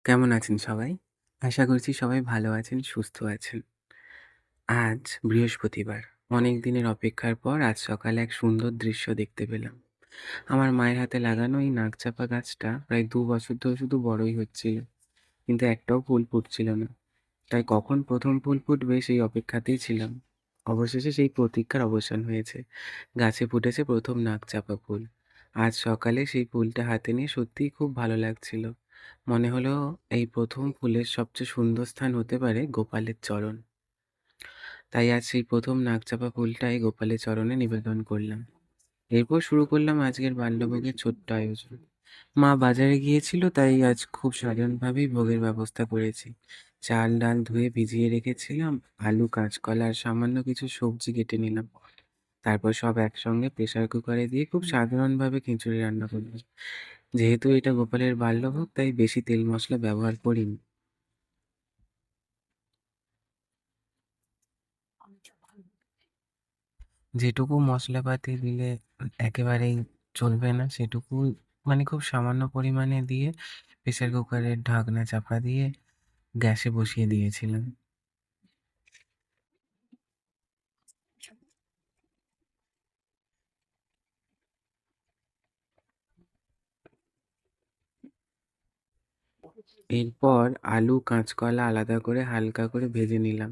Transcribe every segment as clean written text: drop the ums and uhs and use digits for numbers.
কেমন আছেন সবাই? আশা করছি সবাই ভালো আছেন, সুস্থ আছেন। আজ বৃহস্পতিবার। অনেক দিনের অপেক্ষার পর আজ সকালে এক সুন্দর দৃশ্য দেখতে পেলাম। আমার মায়ের হাতে লাগানো এই নাকচাপা গাছটা প্রায় ২ বছর ধরে শুধু বড়ই হচ্ছিল। কিন্তু একটাও ফুল ফুটছিল না। তাই কখন ১ম ফুল ফুটবে সেই অপেক্ষাতেই ছিলাম। অবশেষে সেই প্রতীক্ষার অবসান হয়েছে। গাছে ফুটেছে ১ম নাকচাপা ফুল। আজ সকালে সেই ফুলটা হাতে নিয়ে সত্যিই খুব ভালো লাগছিল। মনে হলো এই ১ম ফুলের সবচেয়ে সুন্দর স্থান হতে পারে গোপালের চরণ। তাই আজ সেই ১ম নাকচাপা ফুলটাই গোপালের চরণে নিবেদন করলাম। এরপর শুরু করলাম আজকের বাল্যভোগের ছোট্ট আয়োজন। মা বাজারে গিয়েছিল তাই আজ খুব সাধারণভাবেই ভোগের ব্যবস্থা করেছি। চাল ডাল ধুয়ে ভিজিয়ে রেখেছিলাম, আলু কাঁচকলা আর সামান্য কিছু সবজি কেটে নিলাম। তারপর সব একসঙ্গে প্রেসার কুকারে দিয়ে খুব সাধারণভাবে খিচুড়ি রান্না করলাম। যেহেতু এটা গোপালের বাল্যভোগ তাই বেশি তেল মশলা ব্যবহার করিনি। যেটুকু মশলাপাতি দিলে একেবারেই চলবে না সেটুকু মানে খুব সামান্য পরিমাণে দিয়ে প্রেসার কুকারের ঢাকনা চাপা দিয়ে গ্যাসে বসিয়ে দিয়েছিলাম। এরপর আলু কাঁচকলা আলাদা করে হালকা করে ভেজে নিলাম।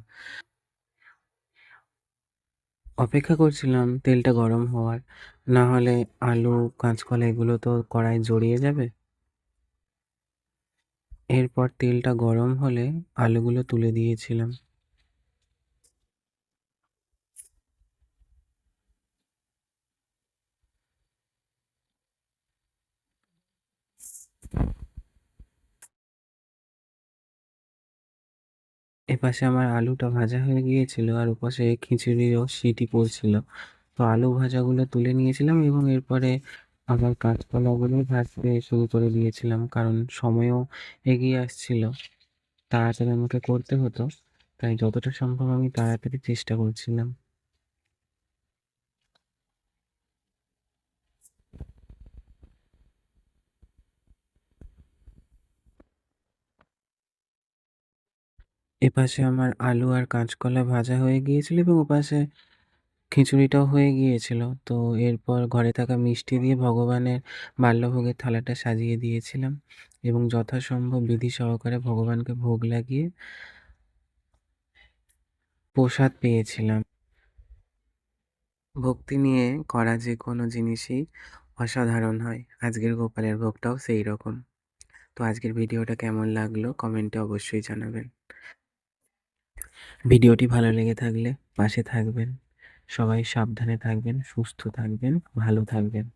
অপেক্ষা করছিলাম তেলটা গরম হওয়ার, না হলে আলু কাঁচকলা এগুলো তো কড়াইয়ে জড়িয়ে যাবে। এরপর তেলটা গরম হলে আলুগুলো তুলে দিয়েছিলাম। এপাশে আমার আলুটা ভাজা হয়ে গিয়েছিল আর ওপাশে খিচুড়িরও সিটি পড়ছিল। তো আলু ভাজাগুলো তুলে নিয়েছিলাম এবং এরপরে আবার কাঁচকলাগুলো ভাজতে শুরু করে দিয়েছিলাম, কারণ সময়ও এগিয়ে আসছিল, তাড়াতাড়ি আমাকে করতে হতো। তাই যতটা সম্ভব আমি তাড়াতাড়ি চেষ্টা করছিলাম। এপাশে আমার আলু আর কাঁচকলা ভাজা হয়ে গিয়েছিল এবং ওপাশে খিচুড়িটাও হয়ে গিয়েছিল। তো এরপর ঘরে থাকা মিষ্টি দিয়ে ভগবানের বাল্যভোগের থালাটা সাজিয়ে দিয়েছিলাম এবং যথাসম্ভব বিধি সহকারে ভগবানকে ভোগ লাগিয়ে প্রসাদ পেয়েছিলাম। ভক্তি নিয়ে করা যে কোনো জিনিসই অসাধারণ হয়। আজকের গোপালের ভোগটাও সেই রকম। তো আজকের ভিডিওটা কেমন লাগলো কমেন্টে অবশ্যই জানাবেন। ভিডিওটি ভালো লেগে থাকলে পাশে থাকবেন। সবাই সাবধানে থাকবেন, সুস্থ থাকবেন, ভালো থাকবেন।